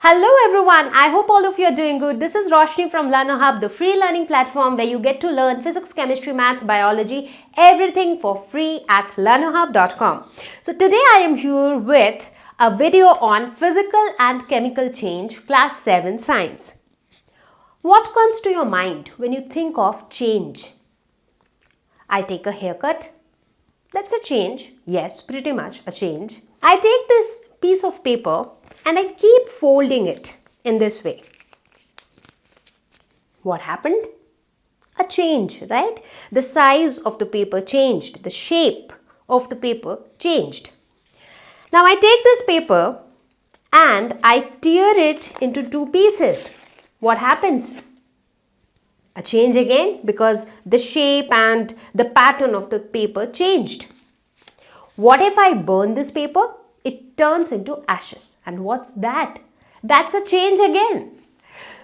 Hello everyone, I hope all of you are doing good. This is Roshni from Learner Hub, the free learning platform where you get to learn physics, chemistry, maths, biology, everything for free at learnerhub.com. So today I am here with a video on physical and chemical change, class 7 science. What comes to your mind when you think of change? I take a haircut. That's a change. Yes, pretty much a change. I take this piece of paper and I keep folding it in this way. What happened? A change, right? The size of the paper changed. The shape of the paper changed. Now I take this paper and I tear it into two pieces. What happens? A change again because the shape and the pattern of the paper changed. What if I burn this paper? It turns into ashes. And what's that? That's a change again.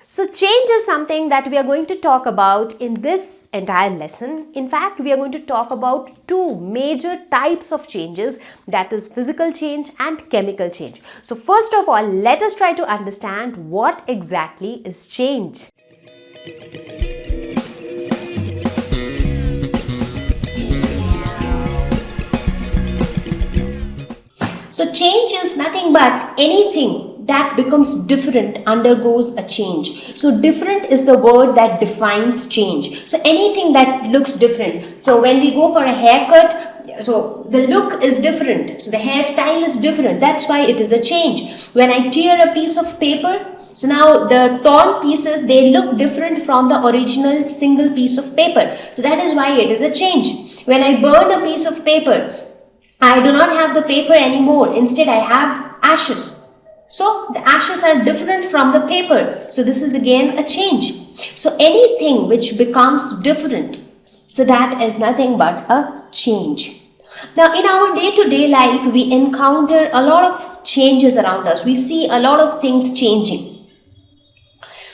So change is something that we are going to talk about in this entire lesson. In fact, we are going to talk about two major types of changes, that is physical change and chemical change. So first of all, let us try to understand what exactly is change. So change is nothing but anything that becomes different undergoes a change. So different is the word that defines change. So anything that looks different. So when we go for a haircut, so the look is different. So the hairstyle is different. That's why it is a change. When I tear a piece of paper, so now the torn pieces, they look different from the original single piece of paper. So that is why it is a change. When I burn a piece of paper, I do not have the paper anymore. Instead, I have ashes. So the ashes are different from the paper. So this is again a change. So anything which becomes different, so that is nothing but a change. Now in our day-to-day life, we encounter a lot of changes around us. We see a lot of things changing.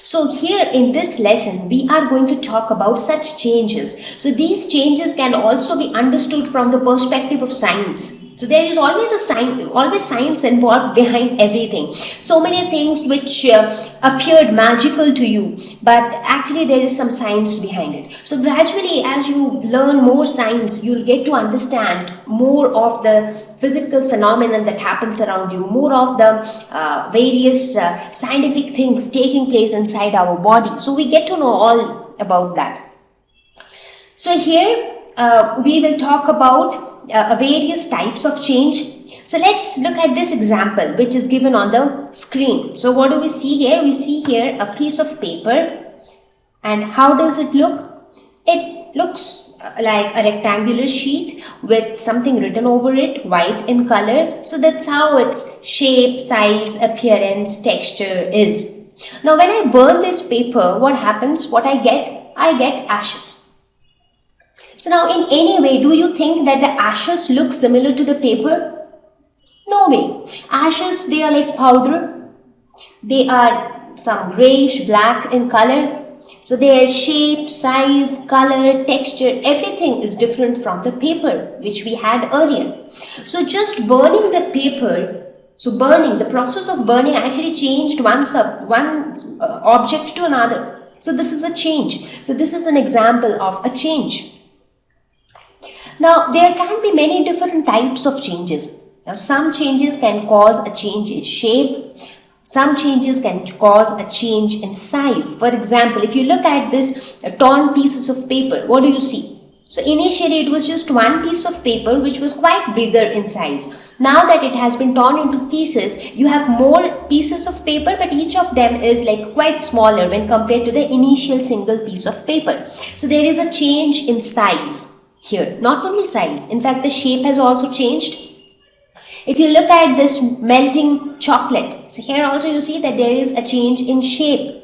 So here in this lesson, we are going to talk about such changes. So these changes can also be understood from the perspective of science. So there is always science involved behind everything. So many things which appeared magical to you, but actually there is some science behind it. So gradually, as you learn more science, you'll get to understand more of the physical phenomenon that happens around you, more of the various scientific things taking place inside our body. So we get to know all about that. So here we will talk about various types of change. So let's look at this example which is given on the screen. So what do we see here? We see here a piece of paper, and how does it look? It looks like a rectangular sheet with something written over it, white in color. So that's how its shape, size, appearance, texture is. Now when I burn this paper, what happens? What I get? I get ashes. So now in any way, do you think that the ashes look similar to the paper? No way. Ashes, they are like powder. They are some grayish black in color. So their shape, size, color, texture, everything is different from the paper which we had earlier. So just burning the paper, the process of burning actually changed one object to another. So this is a change. So this is an example of a change. Now there can be many different types of changes. Now some changes can cause a change in shape. Some changes can cause a change in size. For example, if you look at this torn pieces of paper, what do you see? So initially it was just one piece of paper which was quite bigger in size. Now that it has been torn into pieces, you have more pieces of paper, but each of them is like quite smaller when compared to the initial single piece of paper. So there is a change in size here. Not only size, in fact the shape has also changed. If you look at this melting chocolate, so here also you see that there is a change in shape.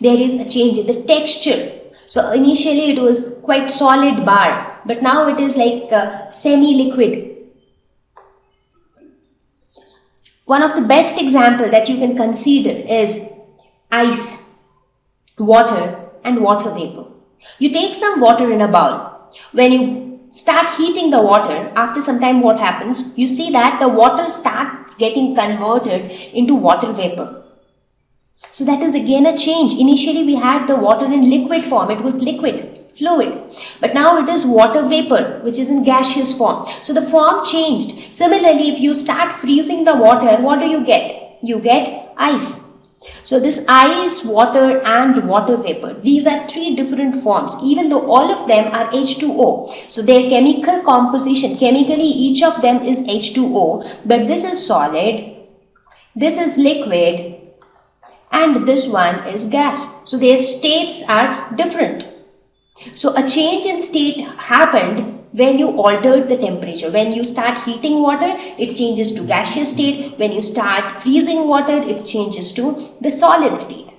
There is a change in the texture. So initially it was quite solid bar, but now it is like semi-liquid. One of the best example that you can consider is ice, water and water vapor. You take some water in a bowl. When you start heating the water, after some time what happens? You see that the water starts getting converted into water vapor. So that is again a change. Initially we had the water in liquid form, it was liquid, fluid. But now it is water vapor, which is in gaseous form. So the form changed. Similarly, if you start freezing the water, what do you get? You get ice. So this ice, water and water vapor, these are three different forms, even though all of them are H2O. So their chemical composition, chemically each of them is H2O, but this is solid, this is liquid, and this one is gas. So their states are different. So a change in state happened when you altered the temperature. When you start heating water, it changes to gaseous state. When you start freezing water, it changes to the solid state.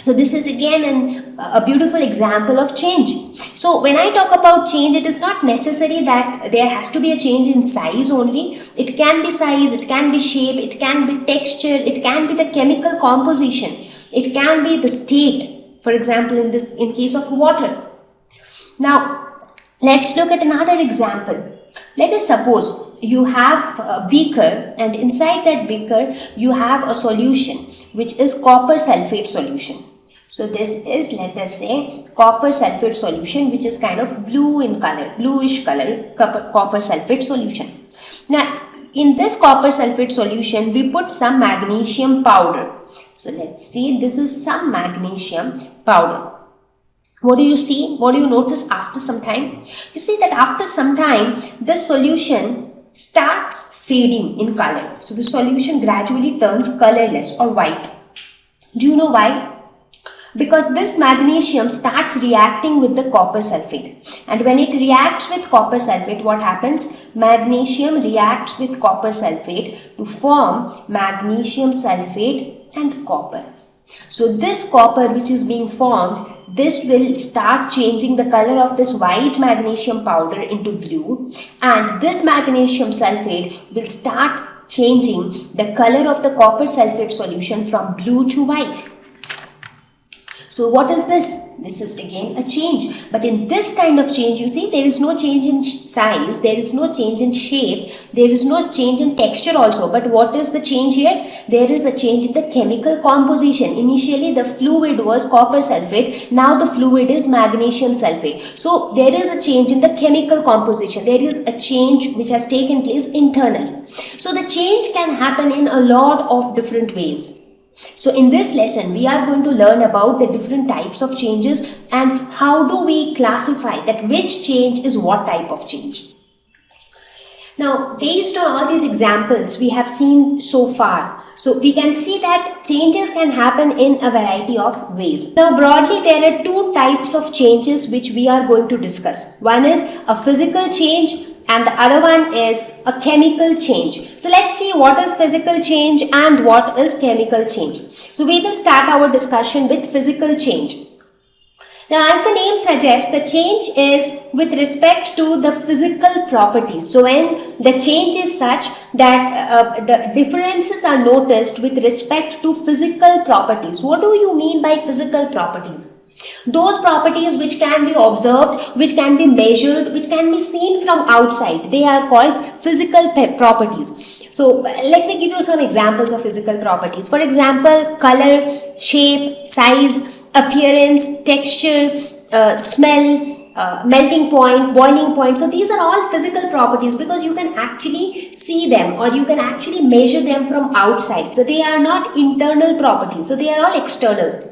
So this is again a beautiful example of change. So when I talk about change, it is not necessary that there has to be a change in size only. It can be size, it can be shape, it can be texture, it can be the chemical composition, it can be the state. For example, in case of water. Now, let's look at another example. Let us suppose you have a beaker, and inside that beaker you have a solution which is copper sulfate solution. So this is, let us say, copper sulfate solution, which is kind of blue in color, bluish color, copper sulfate solution. Now, in this copper sulfate solution, we put some magnesium powder. So let's see, this is some magnesium powder. What do you see? What do you notice after some time? You see that after some time, this solution starts fading in color. So the solution gradually turns colorless or white. Do you know why? Because this magnesium starts reacting with the copper sulfate. And when it reacts with copper sulfate, what happens? Magnesium reacts with copper sulfate to form magnesium sulfate and copper. So this copper which is being formed, this will start changing the color of this white magnesium powder into blue, and this magnesium sulfate will start changing the color of the copper sulfate solution from blue to white. So what is this? This is again a change. But in this kind of change, you see, there is no change in size, there is no change in shape, there is no change in texture also. But what is the change here? There is a change in the chemical composition. Initially, the fluid was copper sulfate. Now the fluid is magnesium sulfate. So there is a change in the chemical composition. There is a change which has taken place internally. So the change can happen in a lot of different ways. So in this lesson, we are going to learn about the different types of changes and how do we classify that which change is what type of change. Now, based on all these examples we have seen so far, so we can see that changes can happen in a variety of ways. Now, broadly, there are two types of changes which we are going to discuss. One is a physical change and the other one is a chemical change. So let's see what is physical change and what is chemical change. So we will start our discussion with physical change. Now, as the name suggests, the change is with respect to the physical properties. So when the change is such that the differences are noticed with respect to physical properties. What do you mean by physical properties? Those properties which can be observed, which can be measured, which can be seen from outside, they are called physical properties. So let me give you some examples of physical properties. For example, color, shape, size, appearance, texture, smell, melting point, boiling point. So these are all physical properties because you can actually see them or you can actually measure them from outside. So they are not internal properties. So they are all external.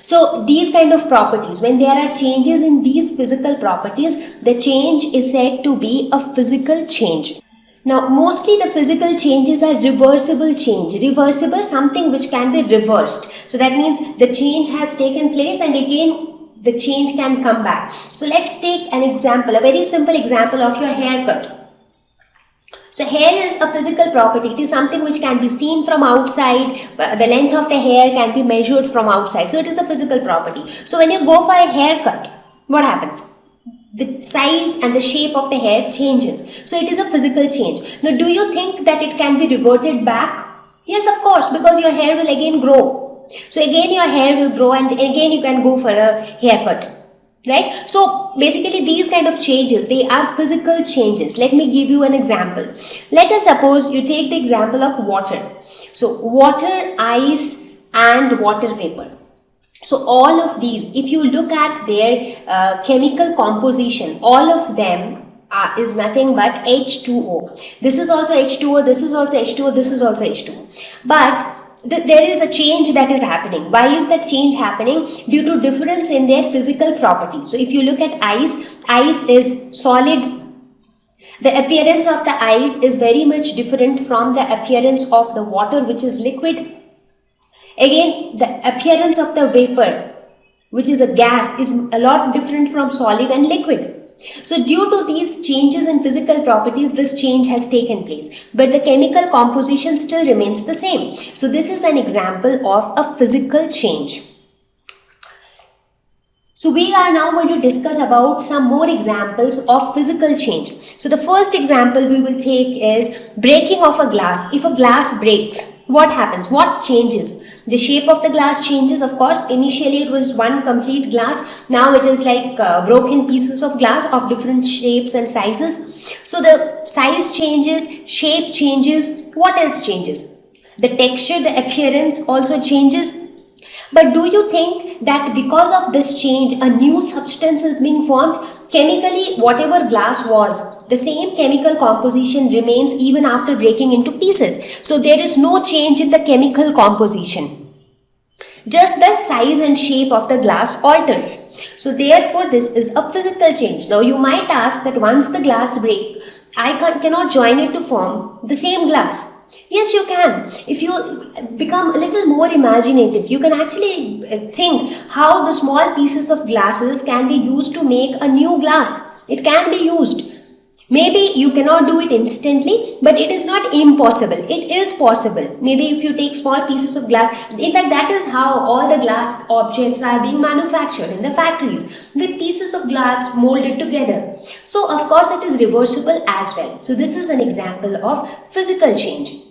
So these kind of properties, when there are changes in these physical properties, the change is said to be a physical change. Now, mostly the physical changes are reversible change. Reversible, something which can be reversed. So that means the change has taken place and again the change can come back. So let's take an example, a very simple example of your haircut. So hair is a physical property. It is something which can be seen from outside. The length of the hair can be measured from outside. So it is a physical property. So when you go for a haircut, what happens? The size and the shape of the hair changes. So it is a physical change. Now, do you think that it can be reverted back? Yes, of course, because your hair will again grow. So again your hair will grow and again you can go for a haircut. Right? So basically these kind of changes, they are physical changes. Let me give you an example. Let us suppose you take the example of water. So water, ice and water vapor. So all of these, if you look at their chemical composition, all of them is nothing but H2O. This is also H2O, this is also H2O, this is also H2O. But there is a change that is happening. Why is that change happening? Due to difference in their physical properties. So if you look at ice is solid. The appearance of the ice is very much different from the appearance of the water, which is liquid. Again, the appearance of the vapor, which is a gas, is a lot different from solid and liquid. So due to these changes in physical properties, this change has taken place, but the chemical composition still remains the same. So this is an example of a physical change. So we are now going to discuss about some more examples of physical change. So the first example we will take is breaking of a glass. If a glass breaks, what happens? What changes? The shape of the glass changes, of course. Initially it was one complete glass. Now it is like broken pieces of glass of different shapes and sizes. So the size changes, shape changes. What else changes? The texture, the appearance also changes. But do you think that because of this change, a new substance is being formed? Chemically, whatever glass was, the same chemical composition remains even after breaking into pieces. So there is no change in the chemical composition. Just the size and shape of the glass alters. So therefore, this is a physical change. Now you might ask that once the glass breaks, I cannot join it to form the same glass. Yes, you can. If you become a little more imaginative, you can actually think how the small pieces of glasses can be used to make a new glass. It can be used. Maybe you cannot do it instantly, but it is not impossible. It is possible. Maybe if you take small pieces of glass, in fact, that is how all the glass objects are being manufactured in the factories, with pieces of glass molded together. So, of course, it is reversible as well. So, this is an example of physical change.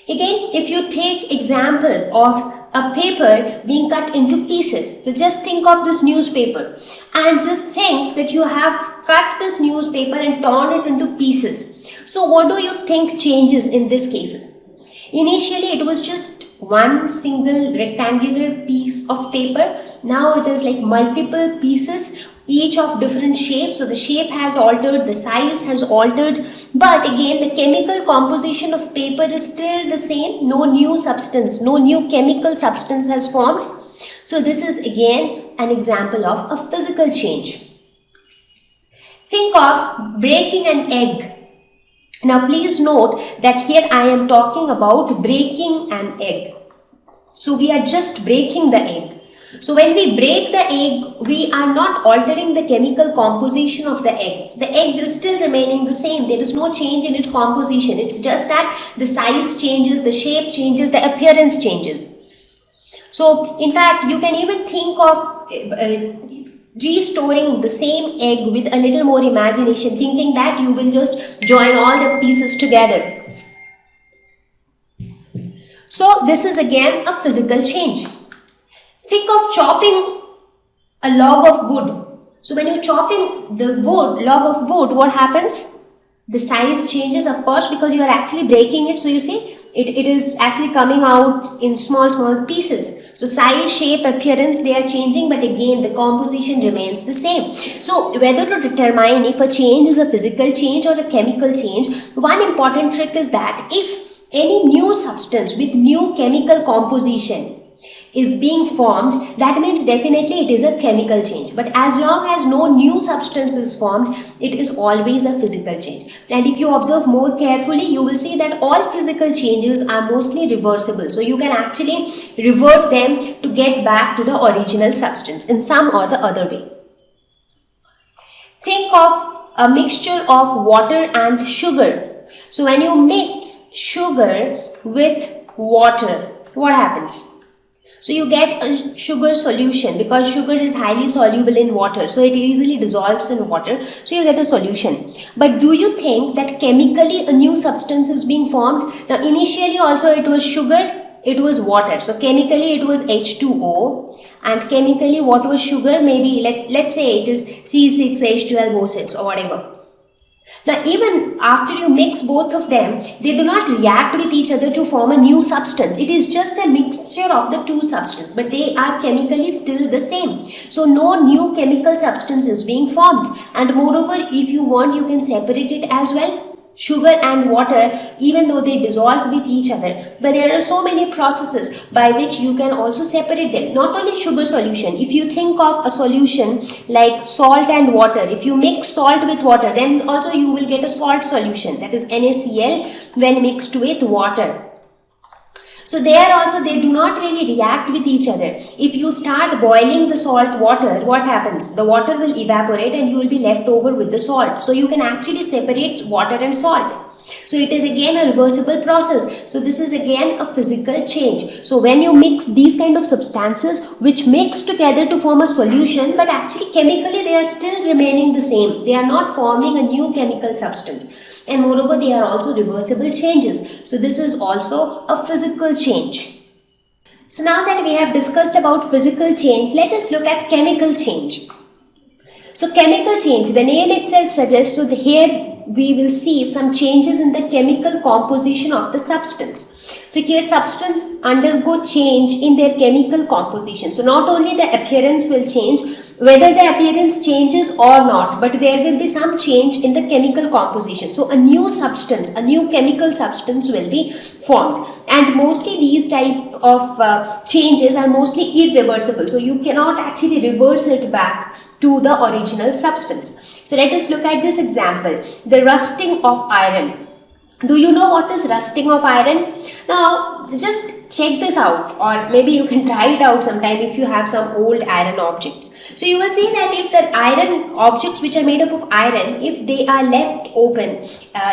Again, if you take example of a paper being cut into pieces, so just think of this newspaper and just think that you have cut this newspaper and torn it into pieces. So what do you think changes in this case? Initially it was just one single rectangular piece of paper. Now it is like multiple pieces, each of different shapes. So the shape has altered, the size has altered, but again the chemical composition of paper is still the same. No new substance, no new chemical substance has formed. So this is again an example of a physical change. Think of breaking an egg. Now please note that here I am talking about breaking an egg. So we are just breaking the egg. So when we break the egg, we are not altering the chemical composition of the egg. So the egg is still remaining the same. There is no change in its composition. It's just that the size changes, the shape changes, the appearance changes. So in fact, you can even think of restoring the same egg with a little more imagination, thinking that you will just join all the pieces together. So this is again a physical change. Think of chopping a log of wood. So when you're chopping the wood, log of wood, what happens? The size changes, of course, because you are actually breaking it. So you see, it is actually coming out in small pieces. So size, shape, appearance, they are changing, but again the composition remains the same. So whether to determine if a change is a physical change or a chemical change, one important trick is that if any new substance with new chemical composition is being formed, that means definitely it is a chemical change. But as long as no new substance is formed, it is always a physical change. And if you observe more carefully, you will see that all physical changes are mostly reversible. So you can actually revert them to get back to the original substance in some or the other way. Think of a mixture of water and sugar. So when you mix sugar with water, what happens? So you get a sugar solution because sugar is highly soluble in water. So it easily dissolves in water. So you get a solution. But do you think that chemically a new substance is being formed? Now initially also it was sugar, it was water. So chemically it was H2O. And chemically what was sugar? Maybe let's say it is C6H12O6 or whatever. Now, even after you mix both of them, they do not react with each other to form a new substance. It is just a mixture of the two substances, but they are chemically still the same. So, no new chemical substance is being formed. And moreover, if you want, you can separate it as well. Sugar and water, even though they dissolve with each other, but there are so many processes by which you can also separate them. Not only sugar solution, if you think of a solution like salt and water, if you mix salt with water, then also you will get a salt solution, that is NaCl, when mixed with water. So there also they do not really react with each other. If you start boiling the salt water, what happens? The water will evaporate and you will be left over with the salt. So you can actually separate water and salt. So it is again a reversible process. So this is again a physical change. So when you mix these kind of substances which mix together to form a solution, but actually chemically they are still remaining the same. They are not forming a new chemical substance. And moreover, they are also reversible changes. So this is also a physical change. So now that we have discussed about physical change, let us look at chemical change. So chemical change, the name itself suggests, so here we will see some changes in the chemical composition of the substance. So here substances undergo change in their chemical composition. So not only the appearance will change, whether the appearance changes or not, but there will be some change in the chemical composition. So a new substance, a new chemical substance will be formed, and mostly these type of changes are mostly irreversible. So you cannot actually reverse it back to the original substance. So let us look at this example, the rusting of iron. Do you know what is rusting of iron? Now just check this out, or maybe you can try it out sometime if you have some old iron objects. So you will see that if the iron objects which are made up of iron, if they are left open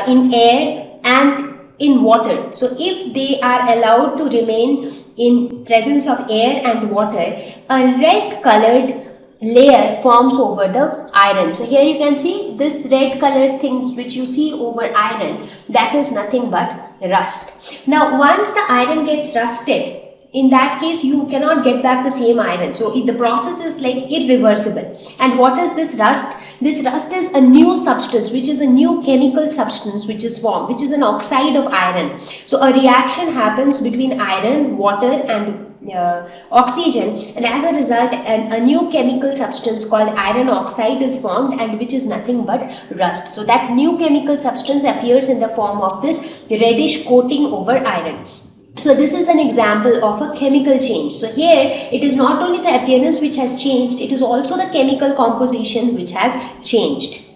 in air and in water, so if they are allowed to remain in presence of air and water, a red colored layer forms over the iron. So here you can see this red colored things which you see over iron, that is nothing but rust. Now once the iron gets rusted, in that case you cannot get back the same iron. So the process is like irreversible. And what is this rust? This rust is a new substance, which is a new chemical substance which is formed, which is an oxide of iron. So a reaction happens between iron, water and oxygen, and as a result a new chemical substance called iron oxide is formed, and which is nothing but rust. So that new chemical substance appears in the form of this reddish coating over iron. So this is an example of a chemical change. So here it is not only the appearance which has changed, it is also the chemical composition which has changed.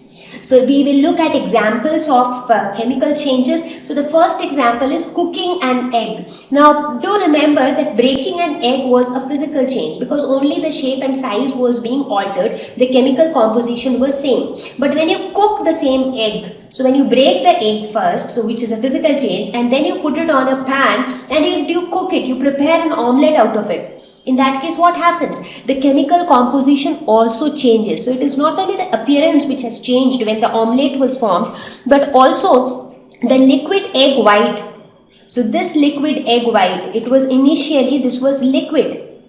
So we will look at examples of chemical changes. So the first example is cooking an egg. Now do remember that breaking an egg was a physical change, because only the shape and size was being altered, the chemical composition was same. But when you cook the same egg, so when you break the egg first, so which is a physical change, and then you put it on a pan and you cook it, you prepare an omelette out of it. In that case, what happens? The chemical composition also changes. So it is not only the appearance which has changed when the omelette was formed, but also the liquid egg white. So this liquid egg white, it was initially, this was liquid,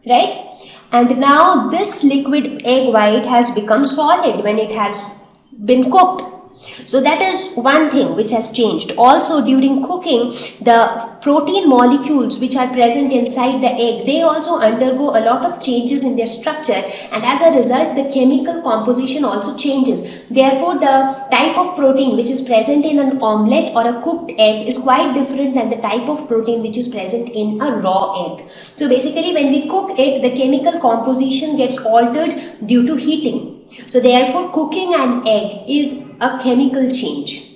right? And now this liquid egg white has become solid when it has been cooked. So that is one thing which has changed. Also during cooking, the protein molecules which are present inside the egg, they also undergo a lot of changes in their structure, and as a result the chemical composition also changes. Therefore the type of protein which is present in an omelette or a cooked egg is quite different than the type of protein which is present in a raw egg. So basically when we cook it, the chemical composition gets altered due to heating. So therefore cooking an egg is a chemical change.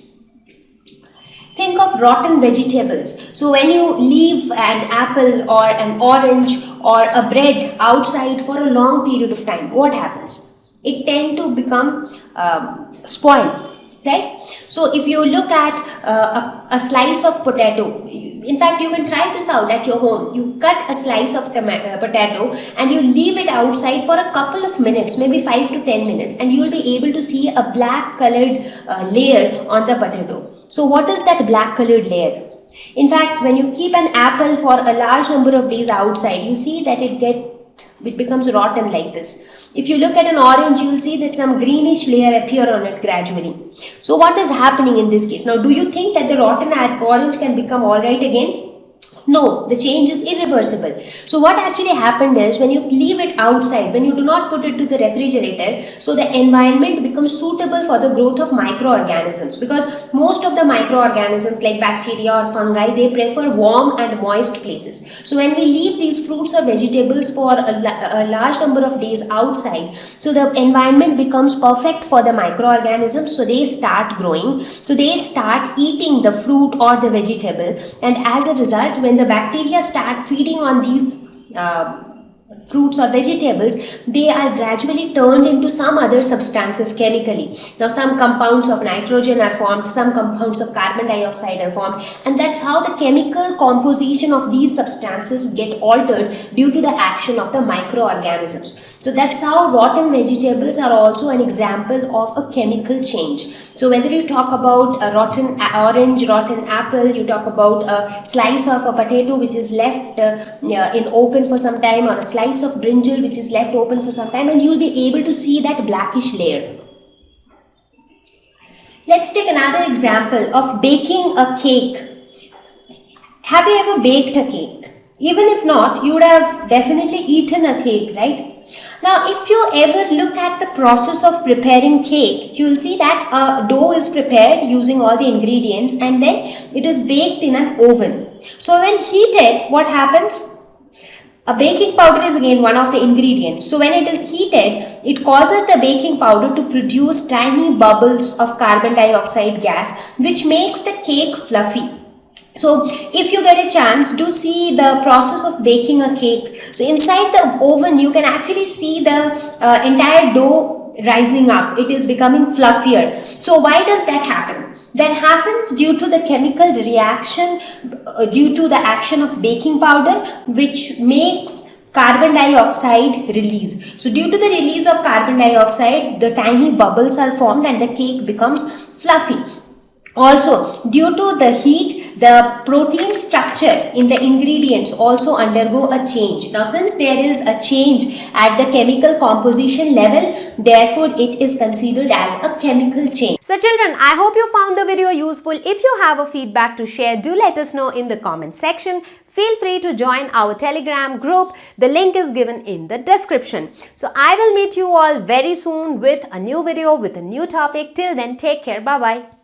Think of rotten vegetables. So when you leave an apple or an orange or a bread outside for a long period of time, what happens? It tends to become spoiled. Right? So if you look at a slice of potato, in fact you can try this out at your home. You cut a slice of potato and you leave it outside for a couple of minutes, maybe 5 to 10 minutes, and you will be able to see a black colored layer on the potato. So what is that black colored layer? In fact, when you keep an apple for a large number of days outside, you see that it becomes rotten like this. If you look at an orange, you'll see that some greenish layer appear on it gradually. So what is happening in this case? Now, do you think that the rotten orange can become alright again? No, the change is irreversible. So what actually happened is, when you leave it outside, when you do not put it to the refrigerator, so the environment becomes suitable for the growth of microorganisms, because most of the microorganisms like bacteria or fungi, they prefer warm and moist places. So when we leave these fruits or vegetables for a large number of days outside, so the environment becomes perfect for the microorganisms, so they start growing, so they start eating the fruit or the vegetable, and as a result, when the bacteria start feeding on these fruits or vegetables, they are gradually turned into some other substances chemically. Now some compounds of nitrogen are formed, some compounds of carbon dioxide are formed, and that's how the chemical composition of these substances get altered due to the action of the microorganisms. So that's how rotten vegetables are also an example of a chemical change. So whether you talk about a rotten orange, rotten apple, you talk about a slice of a potato which is left in open for some time, or a slice of brinjal which is left open for some time, and you'll be able to see that blackish layer. Let's take another example of baking a cake. Have you ever baked a cake? Even if not, you would have definitely eaten a cake, right? Now, if you ever look at the process of preparing cake, you will see that a dough is prepared using all the ingredients, and then it is baked in an oven. So when heated, what happens? A baking powder is again one of the ingredients. So when it is heated, it causes the baking powder to produce tiny bubbles of carbon dioxide gas, which makes the cake fluffy. So if you get a chance, do see the process of baking a cake. So inside the oven, you can actually see the entire dough rising up. It is becoming fluffier. So why does that happen? That happens due to the chemical reaction, due to the action of baking powder, which makes carbon dioxide release. So due to the release of carbon dioxide, the tiny bubbles are formed and the cake becomes fluffy. Also, due to the heat, the protein structure in the ingredients also undergo a change. Now, since there is a change at the chemical composition level, therefore it is considered as a chemical change. So children, I hope you found the video useful. If you have a feedback to share, do let us know in the comment section. Feel free to join our Telegram group. The link is given in the description. So I will meet you all very soon with a new video with a new topic. Till then, take care. Bye-bye.